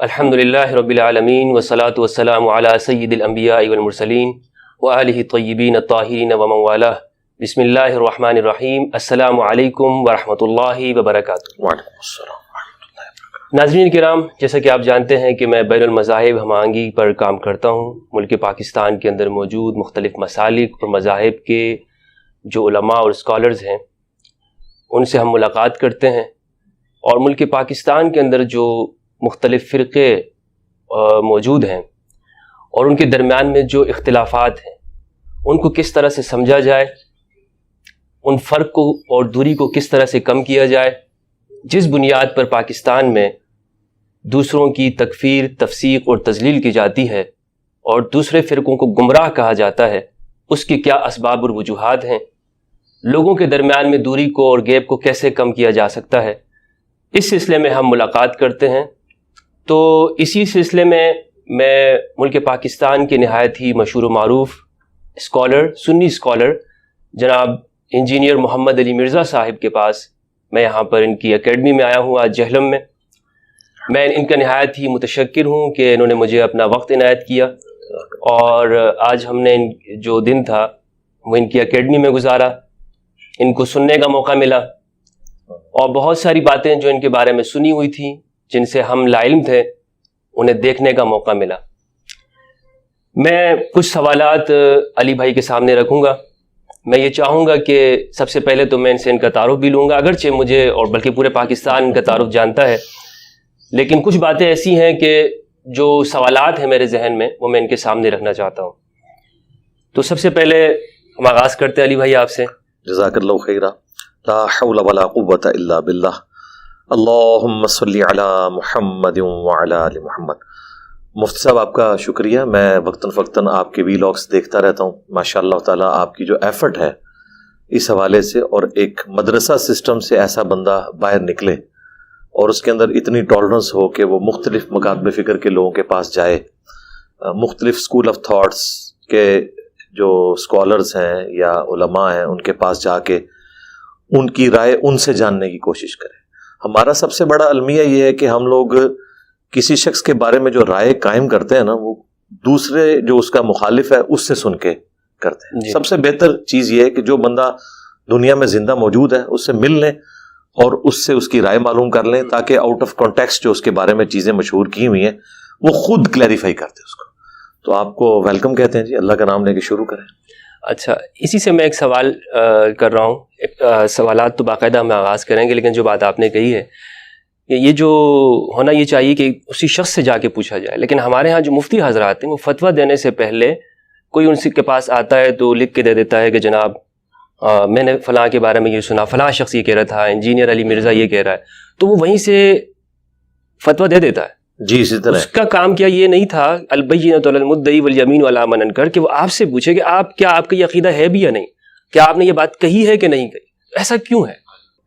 الحمدللہ رب العالمین والصلاة والسلام علی سید الانبیاء والمرسلین وآلہ الطیبین الطاہرین ومن والاه. بسم اللہ الرحمن الرحیم. السلام علیکم ورحمۃ اللہ وبرکاتہ. وعلیکم السلام ورحمۃ اللہ وبرکاتہ. ناظرین کرام، جیسا کہ آپ جانتے ہیں کہ میں بین المذاہب ہم آہنگی پر کام کرتا ہوں. ملک پاکستان کے اندر موجود مختلف مسالک اور مذاہب کے جو علماء اور اسکالرز ہیں ان سے ہم ملاقات کرتے ہیں، اور ملک پاکستان کے اندر جو مختلف فرقے موجود ہیں اور ان کے درمیان میں جو اختلافات ہیں ان کو کس طرح سے سمجھا جائے، ان فرق کو اور دوری کو کس طرح سے کم کیا جائے. جس بنیاد پر پاکستان میں دوسروں کی تکفیر، تفسیق اور تضلیل کی جاتی ہے اور دوسرے فرقوں کو گمراہ کہا جاتا ہے، اس کے کیا اسباب اور وجوہات ہیں، لوگوں کے درمیان میں دوری کو اور گیپ کو کیسے کم کیا جا سکتا ہے، اس سلسلے میں ہم ملاقات کرتے ہیں. تو اسی سلسلے میں ملک پاکستان کے نہایت ہی مشہور و معروف اسکالر، سنی اسکالر جناب انجینئر محمد علی مرزا صاحب کے پاس میں یہاں پر ان کی اکیڈمی میں آیا ہوں آج جہلم میں. میں ان کا نہایت ہی متشکر ہوں کہ انہوں نے مجھے اپنا وقت عنایت کیا، اور آج ہم نے جو دن تھا وہ ان کی اکیڈمی میں گزارا، ان کو سننے کا موقع ملا، اور بہت ساری باتیں جو ان کے بارے میں سنی ہوئی تھیں جن سے ہم لا علم تھے انہیں دیکھنے کا موقع ملا. میں کچھ سوالات علی بھائی کے سامنے رکھوں گا. میں یہ چاہوں گا کہ سب سے پہلے تو میں ان سے ان کا تعارف بھی لوں گا، اگرچہ مجھے اور بلکہ پورے پاکستان ان کا تعارف جانتا ہے، لیکن کچھ باتیں ایسی ہیں کہ جو سوالات ہیں میرے ذہن میں وہ میں ان کے سامنے رکھنا چاہتا ہوں. تو سب سے پہلے ہم آغاز کرتے ہیں علی بھائی آپ سے. جزاک اللہ خیرا. لا حول ولا قوة الا باللہ. اللہم صلی علی محمد وعلی آل محمد. مفتی صاحب آپ کا شکریہ. میں وقتاً فوقتاً آپ کے ویلاگس دیکھتا رہتا ہوں. ماشاء اللہ تعالیٰ آپ کی جو ایفرٹ ہے اس حوالے سے، اور ایک مدرسہ سسٹم سے ایسا بندہ باہر نکلے اور اس کے اندر اتنی ٹالرنس ہو کہ وہ مختلف مکاتب فکر کے لوگوں کے پاس جائے، مختلف اسکول آف تھاٹس کے جو اسکالرز ہیں یا علماء ہیں ان کے پاس جا کے ان کی رائے ان سے جاننے کی کوشش کرے. ہمارا سب سے بڑا المیہ یہ ہے کہ ہم لوگ کسی شخص کے بارے میں جو رائے قائم کرتے ہیں نا، وہ دوسرے جو اس کا مخالف ہے اس سے سن کے کرتے ہیں. سب سے بہتر چیز یہ ہے کہ جو بندہ دنیا میں زندہ موجود ہے اس سے مل لیں اور اس سے اس کی رائے معلوم کر لیں، تاکہ آؤٹ آف کانٹیکسٹ جو اس کے بارے میں چیزیں مشہور کی ہوئی ہیں وہ خود کلیریفائی کرتے اس کو. تو آپ کو ویلکم کہتے ہیں جی. اللہ کا نام لے کے شروع کریں. اچھا، اسی سے میں ایک سوال کر رہا ہوں. سوالات تو باقاعدہ ہم آغاز کریں گے، لیکن جو بات آپ نے کہی ہے کہ یہ جو ہونا یہ چاہیے کہ اسی شخص سے جا کے پوچھا جائے، لیکن ہمارے ہاں جو مفتی حضرات ہیں وہ فتویٰ دینے سے پہلے کوئی ان کے پاس آتا ہے تو لکھ کے دے دیتا ہے کہ جناب میں نے فلاں کے بارے میں یہ سنا، فلاں شخص یہ کہہ رہا تھا، انجینئر علی مرزا یہ کہہ رہا ہے، تو وہ وہیں سے فتویٰ دے دیتا ہے. جی اسی طرح اس کا کام کیا یہ نہیں تھا البینۃ علی المدعی والیمین علی من انکر، کہ وہ آپ سے پوچھے کہ آپ کا یہ عقیدہ ہے بھی یا نہیں، کیا آپ نے یہ بات کہی ہے کہ نہیں کہی. ایسا کیوں ہے؟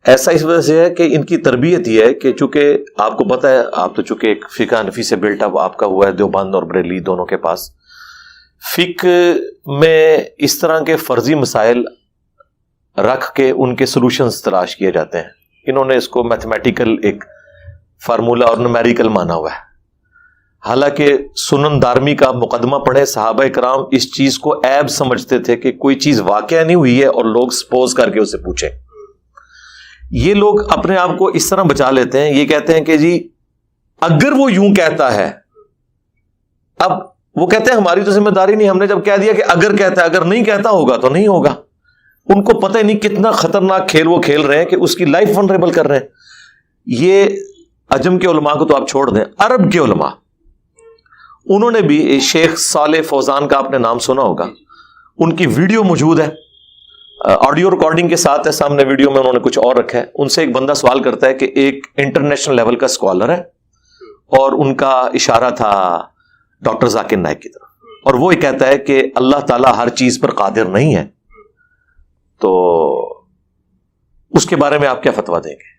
ایسا اس وجہ سے ہے کہ ان کی تربیت یہ ہے کہ چونکہ آپ کو پتہ ہے، آپ تو چونکہ ایک فقہ حنفی سے بلٹ اپ آپ کا ہوا ہے، دیوبند اور بریلی دونوں کے پاس. فقہ میں اس طرح کے فرضی مسائل رکھ کے ان کے سلوشنز تلاش کیے جاتے ہیں. انہوں نے اس کو میتھمیٹیکل ایک فارمولا اور نومیریکل مانا ہوا ہے. حالانکہ سنن دارمی کا مقدمہ پڑھے، صحابہ کرام اس چیز کو عیب سمجھتے تھے کہ کوئی چیز واقعہ نہیں ہوئی ہے اور لوگ سپوز کر کے اسے پوچھیں. یہ لوگ اپنے آپ کو اس طرح بچا لیتے ہیں، یہ کہتے ہیں کہ جی اگر وہ یوں کہتا ہے، اب وہ کہتے ہیں ہماری تو ذمہ داری نہیں، ہم نے جب کہہ دیا کہ اگر کہتا ہے، اگر نہیں کہتا ہوگا تو نہیں ہوگا. ان کو پتہ ہی نہیں کتنا خطرناک کھیل وہ کھیل رہے ہیں کہ اس کی لائف ونریبل کر رہے ہیں. یہ عجم کے علماء کو تو آپ چھوڑ دیں، عرب کے علماء انہوں نے بھی، شیخ صالح فوزان کا آپ نے نام سنا ہوگا، ان کی ویڈیو موجود ہے، آڈیو ریکارڈنگ کے ساتھ ہے سامنے، ویڈیو میں انہوں نے کچھ اور رکھا ہے. ان سے ایک بندہ سوال کرتا ہے کہ ایک انٹرنیشنل لیول کا اسکالر ہے اور ان کا اشارہ تھا ڈاکٹر ذاکر نائک کی طرف، اور وہ یہ کہتا ہے کہ اللہ تعالیٰ ہر چیز پر قادر نہیں ہے، تو اس کے بارے میں آپ کیا فتویٰ دیں گے؟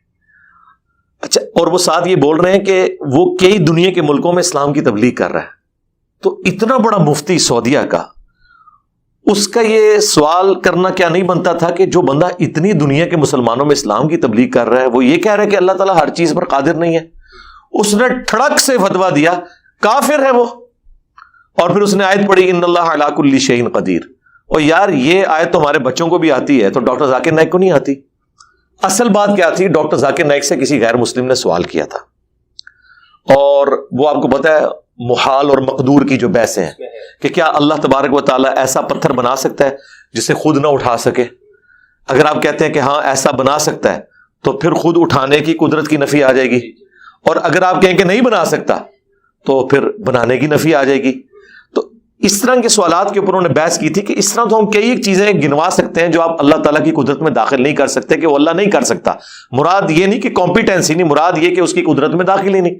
اچھا، اور وہ ساتھ یہ بول رہے ہیں کہ وہ کئی دنیا کے ملکوں میں اسلام کی تبلیغ کر رہا ہے. تو اتنا بڑا مفتی سعودیہ کا، اس کا یہ سوال کرنا کیا نہیں بنتا تھا کہ جو بندہ اتنی دنیا کے مسلمانوں میں اسلام کی تبلیغ کر رہا ہے وہ یہ کہہ رہا ہے کہ اللہ تعالیٰ ہر چیز پر قادر نہیں ہے، اس نے ٹھڑک سے فتویٰ دیا کافر ہے وہ، اور پھر اس نے آیت پڑھی ان اللہ علی کل شیء قدیر. اور یار یہ آیت تو ہمارے بچوں کو بھی آتی ہے، تو ڈاکٹر ذاکر نائک کو نہیں آتی؟ اصل بات کیا تھی؟ ڈاکٹر ذاکر نائک سے کسی غیر مسلم نے سوال کیا تھا، اور وہ آپ کو پتا ہے محال اور مقدور کی جو بحثیں ہیں کہ کیا اللہ تبارک و تعالیٰ ایسا پتھر بنا سکتا ہے جسے خود نہ اٹھا سکے؟ اگر آپ کہتے ہیں کہ ہاں ایسا بنا سکتا ہے تو پھر خود اٹھانے کی قدرت کی نفی آ جائے گی، اور اگر آپ کہیں کہ نہیں بنا سکتا تو پھر بنانے کی نفی آ جائے گی. تو اس طرح کے سوالات کے اوپر انہوں نے بحث کی تھی کہ اس طرح تو ہم کئی ایک چیزیں گنوا سکتے ہیں جو آپ اللہ تعالیٰ کی قدرت میں داخل نہیں کر سکتے کہ وہ اللہ نہیں کر سکتا. مراد یہ نہیں کہ کمپیٹنسی نہیں، مراد یہ کہ اس کی قدرت میں داخل ہی نہیں.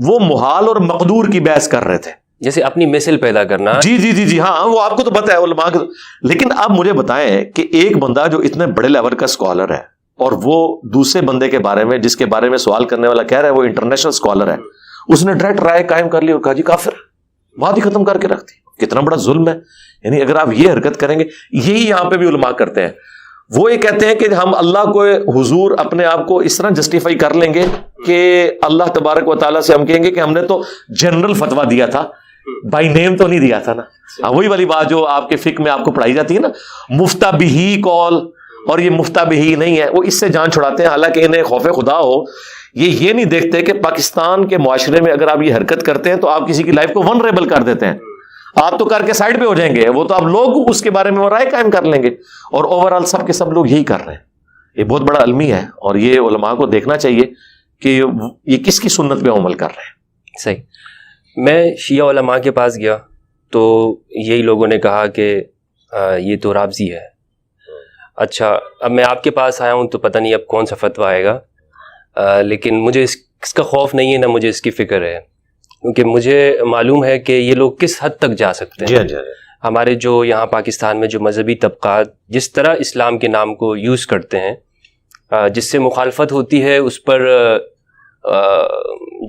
وہ محال اور مقدور کی بحث کر رہے تھے، جیسے اپنی مثل پیدا کرنا. جی ہاں وہ آپ کو تو پتہ ہے علماء کے. لیکن آپ مجھے بتائیں کہ ایک بندہ جو اتنے بڑے لیول کا اسکالر ہے اور وہ دوسرے بندے کے بارے میں جس کے بارے میں سوال کرنے والا کہہ رہا ہے وہ انٹرنیشنل اسکالر ہے، اس نے ڈائریکٹ رائے قائم کر لی اور کہا جی کافر، بات ہی ختم کر کے رکھ دی. کتنا بڑا ظلم ہے. یعنی اگر آپ یہ حرکت کریں گے، یہی یہاں پہ بھی علماء کرتے ہیں. وہ یہ کہتے ہیں کہ ہم اللہ کو حضور اپنے آپ کو اس طرح جسٹیفائی کر لیں گے کہ اللہ تبارک و تعالیٰ سے ہم کہیں گے کہ ہم نے تو جنرل فتویٰ دیا تھا، بائی نیم تو نہیں دیا تھا نا. وہی والی بات جو آپ کے فقہ میں آپ کو پڑھائی جاتی ہے نا، مفتہ بہی قول، اور یہ مفتہ بہی نہیں ہے. وہ اس سے جان چھڑاتے ہیں، حالانکہ انہیں خوف خدا ہو. یہ نہیں دیکھتے کہ پاکستان کے معاشرے میں اگر آپ یہ حرکت کرتے ہیں تو آپ کسی کی لائف کو ونریبل کر دیتے ہیں. آپ تو کر کے سائڈ پہ ہو جائیں گے، وہ تو آپ لوگ اس کے بارے میں رائے قائم کر لیں گے. اور اوورآل سب کے سب لوگ یہی کر رہے ہیں. یہ بہت بڑا المی ہے، اور یہ علماء کو دیکھنا چاہیے کہ یہ کس کی سنت پہ عمل کر رہے ہیں. صحیح. میں شیعہ علماء کے پاس گیا تو یہی لوگوں نے کہا کہ یہ تو رافضی ہے. اچھا، اب میں آپ کے پاس آیا ہوں تو پتہ نہیں اب کون سا فتویٰ آئے گا، لیکن مجھے اس کا خوف نہیں ہے، نہ مجھے اس کی فکر ہے، کیونکہ مجھے معلوم ہے کہ یہ لوگ کس حد تک جا سکتے ہیں. جی. ہمارے جو یہاں پاکستان میں جو مذہبی طبقات جس طرح اسلام کے نام کو یوز کرتے ہیں، جس سے مخالفت ہوتی ہے اس پر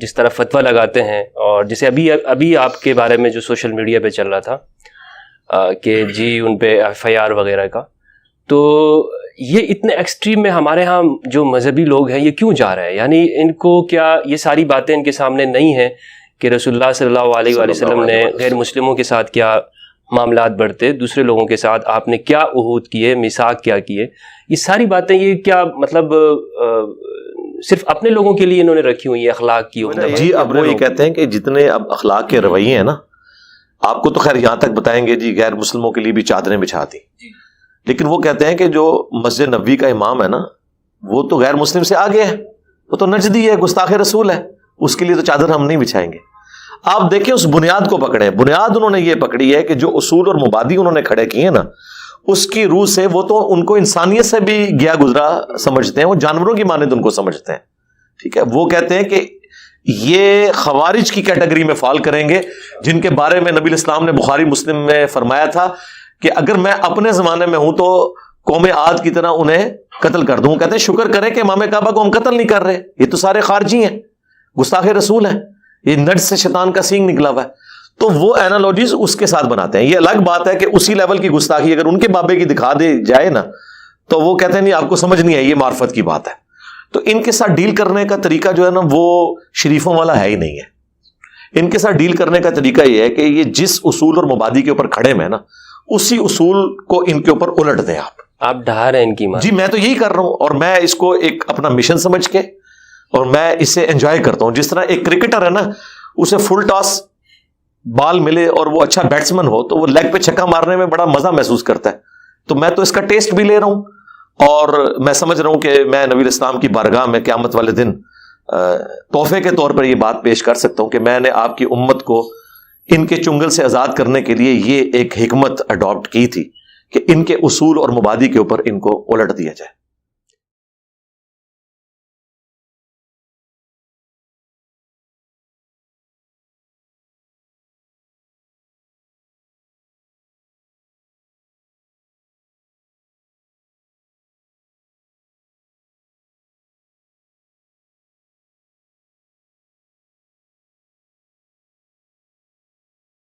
جس طرح فتویٰ لگاتے ہیں، اور جیسے ابھی آپ کے بارے میں جو سوشل میڈیا پہ چل رہا تھا کہ جی ان پہ FIR وغیرہ کا، تو یہ اتنے ایکسٹریم میں ہمارے ہاں جو مذہبی لوگ ہیں یہ کیوں جا رہے ہیں؟ یعنی ان کو کیا یہ ساری باتیں ان کے سامنے نہیں ہیں کہ رسول اللہ صلی اللہ علیہ وآلہ وسلم نے غیر مسلموں کے ساتھ کیا معاملات برتے، دوسرے لوگوں کے ساتھ آپ نے کیا عہود کیے، میثاق کیا کیے، یہ ساری باتیں یہ کیا مطلب صرف اپنے لوگوں کے لیے انہوں نے رکھی ہوئی ہیں اخلاق کی؟ جی اب وہ یہ کہتے ہیں کہ جتنے اب اخلاق کے رویے ہیں نا، آپ کو تو خیر یہاں تک بتائیں گے جی غیر مسلموں کے لیے بھی چادریں بچھا دی، لیکن وہ کہتے ہیں کہ جو مسجد نبوی کا امام ہے نا وہ تو غیر مسلم سے آگے ہے، وہ تو نجدی ہے، گستاخ رسول ہے، اس کے لیے تو چادر ہم نہیں بچھائیں گے. آپ دیکھیں اس بنیاد کو پکڑیں. بنیاد انہوں نے یہ پکڑی ہے کہ جو اصول اور مبادی انہوں نے کھڑے کیے نا، اس کی روح سے وہ تو ان کو انسانیت سے بھی گیا گزرا سمجھتے ہیں، وہ جانوروں کی مانند ان کو سمجھتے ہیں. ٹھیک ہے، وہ کہتے ہیں کہ یہ خوارج کی کیٹیگری میں فال کریں گے، جن کے بارے میں نبی الاسلام نے بخاری مسلم میں فرمایا تھا کہ اگر میں اپنے زمانے میں ہوں تو قوم عاد کی طرح انہیں قتل کر دوں. کہتے ہیں شکر کریں کہ امام کعبہ کو ہم قتل نہیں کر رہے، یہ تو سارے خارجی ہیں، گستاخ رسول ہیں، یہ نڈ سے شیطان کا سینگ نکلا ہوا ہے. تو وہ اینالوجیز اس کے ساتھ بناتے ہیں. یہ الگ بات ہے کہ اسی لیول کی گستاخی اگر ان کے بابے کی دکھا دے جائے نا تو وہ کہتے ہیں نہیں آپ کو سمجھ نہیں آئی، یہ معرفت کی بات ہے. تو ان کے ساتھ ڈیل کرنے کا طریقہ جو ہے نا وہ شریفوں والا ہے ہی نہیں ہے. ان کے ساتھ ڈیل کرنے کا طریقہ یہ ہے کہ یہ جس اصول اور مبادی کے اوپر کھڑے میں نا اسی اصول کو ان کے اوپر الٹ دیں. آپ ڈھا رہے ہیں ان کی ماں. جی میں تو یہی کر رہا ہوں، اور میں اس کو ایک اپنا مشن سمجھ کے اور میں اسے انجوائے کرتا ہوں. جس طرح ایک کرکٹر ہے نا، اسے فل ٹاس بال ملے اور وہ اچھا بیٹسمن ہو تو وہ لیگ پہ چھکا مارنے میں بڑا مزہ محسوس کرتا ہے. تو میں تو اس کا ٹیسٹ بھی لے رہا ہوں، اور میں سمجھ رہا ہوں کہ میں نبی الاسلام کی بارگاہ میں قیامت والے دن تحفے کے طور پر یہ بات پیش کر سکتا ہوں کہ میں نے آپ کی امت کو ان کے چنگل سے آزاد کرنے کے لیے یہ ایک حکمت اڈاپٹ کی تھی کہ ان کے اصول اور مبادی کے اوپر ان کو الٹ دیا جائے.